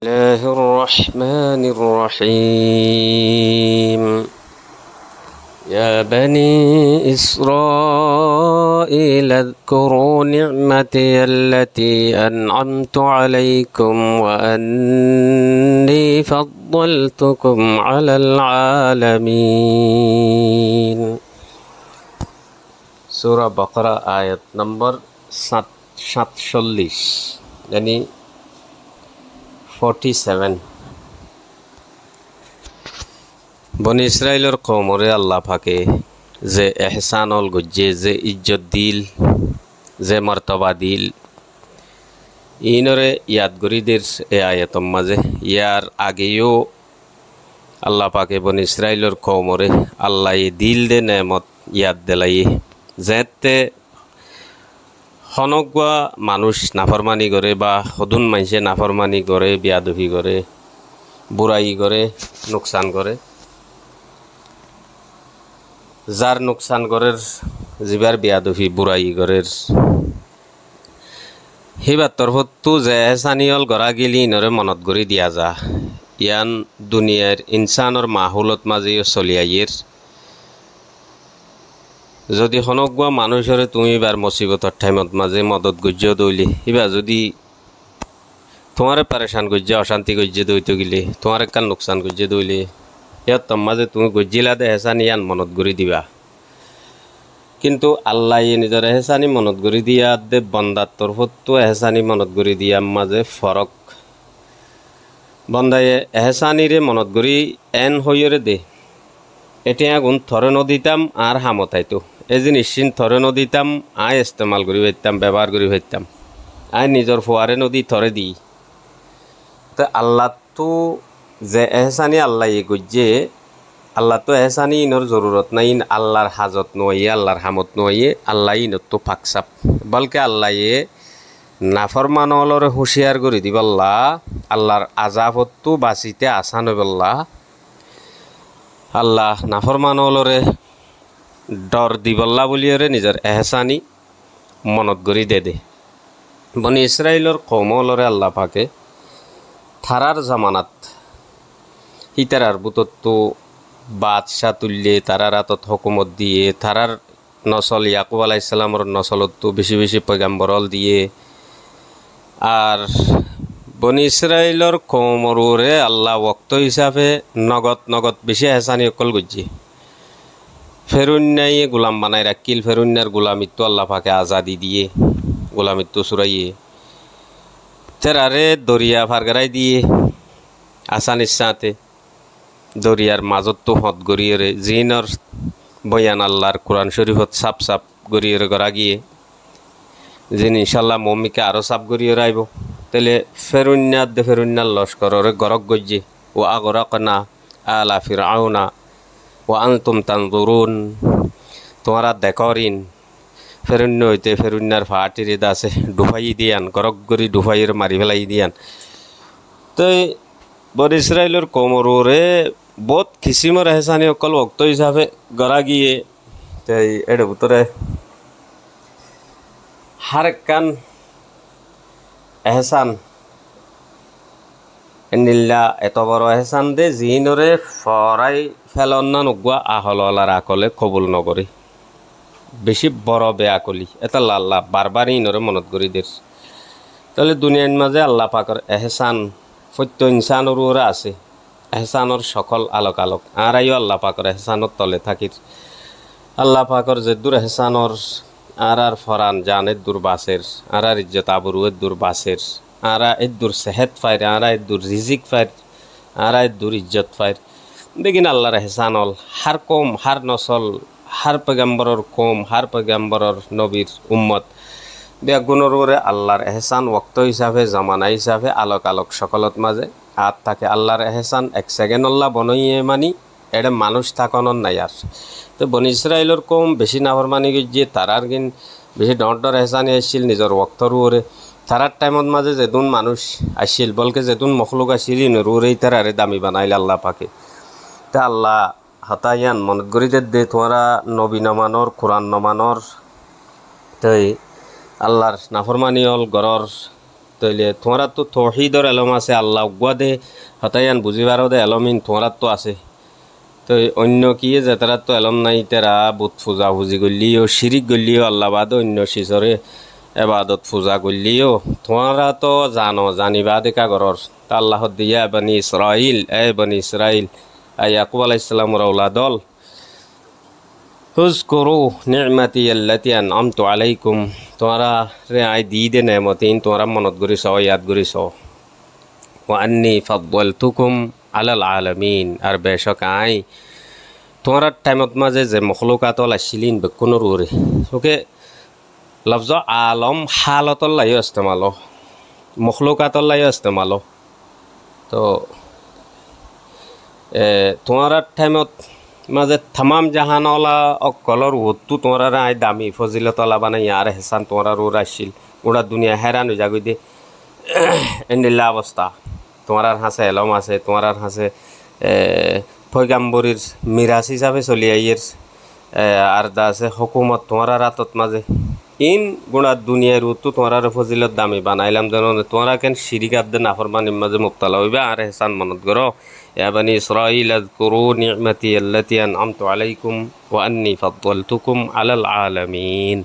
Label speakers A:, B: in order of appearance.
A: الله الرحمن الرحيم يا بني إسرائيل اذكروا نعمتي التي أنعمت عليكم وأني فضلتكم على العالمين سورة بقرة آية نمبر 47 يعني 47 বনি ইসরাইলের কওমরে আল্লাহ পাকে যে এহসানল গজ্জে যে ইজ্জত দিল যে মর্তবা দিল ইনরে ইয়াদগরিদের এ আয়াতম মাঝে ইয়ার আগেও আল্লাহ পাকে বনি ইসরাইলের কওমরে আল্লাহ দিল দে নেমত ইয়াদ দেলাই যেতে হনগুয়া মানুষ নাফরমানি করে বা সদুন মানুষে নাফরমানি করে বিয়াদফি করে বুড়াই করে নোকসান করে যার নোকসান করের জিবার বিয়াদফি বুড়াই করের হিবার তরফতো যে এহসানিয়ল গড়া গেলি নরে মনত গড়ি দিয়া যা ইয়ান দুনিয়ার ইনসানৰ মাহুলত মাঝেও চলি আইয়ের যদি হনগুয়া মানুষরে তুমি বার মুসিবতর টাইমত মাঝে মদত গজ্য দইলে ইবা যদি তোমারে পারেশান গজ্য অশান্তি গজ্য দইতে গেলে তোমার কান নোকসান গজ্য দইলে ইয়ার তোর মাঝে তুমি গজ্জিলা দে হেসানি ইয়ান মনত গড়ি দিবা কিন্তু আল্লাহ নিজের এহসানি মনত গড়ি দিয়া দে বন্দার তরফতো এহসানি মনত গড়ি দিয়া মাঝে ফরক বন্দায়ে এহসানিরে মনত গড়ি এন হইরে দে এটা গুণ থরে নদিতাম আর হামতাইতো এই জিনিসিন থরে নদিতাম আয় ইস্তেমাল করি পাইতাম ব্যবহার করি পাইতাম আয় নিজের ফোয়ারে নদী থরে দিই তো আল্লাহ তো যে এহসানি আল্লাহ গজ্জে আল্লাহ তো এহসানি ইনর জরুরত নাই ইন আল্লাহর হাজত নইয়ে আল্লাহর হামত নইয়ে আল্লাহ ইনত তো ফাকসাপ বলকে আল্লাহ নাফরমানলরে হুঁশিয়ার করে দিবাল্লা আল্লাহর আজাবতো বাঁচিতে আসান হইবাল্লা আল্লাহ নাফরমানলরে ডর দিবল্লা বলিয়রে নিজের এহসানি মনত গড়ি দে বনি ইসরাইলের কওমলরে আল্লাহ পাকে থারার জামানাত হিতারার বুতত্তো বাদশাহ তুললে তারার হাতত হকুমত দিয়ে তারার নসল ইয়াকুব আলাইহিস সালামর নসলতো বেশি বেশি পয়গাম্বরল দিয়ে আর বনি ইসরাইলের কওমরে আল্লাহ ওয়াক্ত হিসাবে নগদ বেশি এহসানি অকল গজ্জি ফেরুন্নাইয়ে গোলাম বানাই রাখিল ফেরুন্নার গোলামিত্ব আল্লাহ পাকে আজাদি দিয়ে গোলামিত্ব সুরাইয়ে তেরারে দরিয়া ফারগারাই দিয়ে আসানির সাথে দরিয়ার মাজত তো হত গড়িয়ে জিনর বয়ান আল্লাহর কোরআন শরীফত সাপ সাপ গড়িয়ে গড়া গিয়ে জিন ইনশাল্লাহ মম্মিকে আরও সাপ গড়িয়ে রাইব তাহলে ফেরুন্নার লস্কররে গরক গজ্জে ও আগরকনা আলা ফিরআউনা ও আনতুম তানজুরুন তোমারা দেখরিন ফেরুন্ন হইতে ফেরুন্নার ফাটিরে দাসে ডুফাই দিয়ান গরক গড়ি ডুফাইয়ের মারি ফেলাই দিয়ান তো বনি ইসরাইলের কওমরে বহুত কিসিমর এহসানি অকল ওক্ত হিসাবে গড়া গিয়ে তাই এর ভিতরে হার কান এহসান এনিল্লা এত বড় এহসান দে জিনরে ফরাই ফেলন না নগুয়া আহলার আকলে কবুল নকরি বেশি বড় বেআকলি এটা লাল্লা বারবার ইনরে মনত করি দের তাহলে দুনিয়ার মাঝে আল্লাহ পাকের এহসান সত্য ইনসানের ওরা আছে এহসানের সকল আলোক আর আইও আল্লাহ পাকের এহসানের তলে থাকির আল্লাহ পাকের যে দূর এহসানের আর ফরান জানের দূর বাসের আর ইজ্জত আবরুয়ের দূর বাসের আর এর দূর সেহেত ফাইর আর এর দূর রিজিক ফাইর আর এর দূর ইজ্জত ফাইর দেখিন আল্লাহর এহসানল হার কম হার নসল হার পয়গাম্বরর কম হার পয়গাম্বরর নবীর উম্মত বেগুণর ওরে আল্লাহর এহসান ওক্ত হিসাবে জামানা হিসাবে আলোক সকলত মাঝে আর থাকে আল্লাহর এহসান এক সেকেন্ড আল্লাহ বনইয়ে মানি এটা মানুষ থাকনর নাই আর তো বনি ইসরাইলের কম বেশি নাফরমানি গিয়ে তারার কিন বেশি ডর এহসানি আসছিল নিজের ওক্তর ওরে তারার টাইমত মাঝে যেদুন মানুষ আসছিল বলকে যেদুন মখলুক আসছিল ওরেই তারারে দামি বানাইল আল্লাহ পাকে তা আল্লাহ হতাইয়ান মনত গড়িদের দে তোমরা নবী নমানর কোরআন নমানর তাই আল্লাহর নাফরমানি হল গড়র তাইলে তোমার তো তৌহিদর এলম আছে আল্লাহ উগ্বা দে হতায়ান বুঝিবারও দে এলমিন তোমার তো আছে তো অন্য কি যে তারা তো এলম নাই তারা বুত পূজা পুজি করলিও শিরিক করলিও আল্লাহ বাদ অন্য শিশরে এবাদত পূজা করলিও তোমারা তো জানো জানিবা দেখা গরর তা আল্লাহ দিয়া বনি ইসরাইল বনি ইসরাইল ইয়াকুব আলাইহিস সালামের আওলাদল উযকুরু নি'মাতি আল্লাতি আনআমতু আলাইকুম তোমরা রে আই দি দে নেমতিন তোমরা মনত করিস ইয়াদ করিস ওয়া আন্নী ফাদ্দালতুকুম আলাল আলামিন আর বেশক আই তোমরা টাইমত মাঝে যে মখলুকাতল আসিলিন বেকুনোর উরে ওকে লফজ আলম হালতল্লাহিও ইস্তেমালো মখলুকাতল্লাহিও ইস্তেমালো তো তোমার টাইমত মাঝে তামাম জাহানওয়ালা অকলর উত্তু তোমার আই দামি ফজিলতলা বানাই আর হেসান তোমার উর আসছিল ওরা দুনিয়া হেরান হয়ে যাগই দে এন্ডিল্লা অবস্থা তোমার হাসে এলম আছে তোমার হাসে পয়গাম্বরীর মিরাজ হিসাবে চলি আইয়ের আর দা আছে হকুমত তোমার রাতত মাঝে ইন গুণা দুনিয়ার উত্তু তোমার ফজিলত দামি বানাইলাম যেন তোমরা কেন শিরিক আব্দে নাফরমানির মাঝে মুক্তালা হইবা আর হেসান মনত করো يا بني إسرائيل اذكروا نعمتي التي أنعمت عليكم وأني فضلتكم على العالمين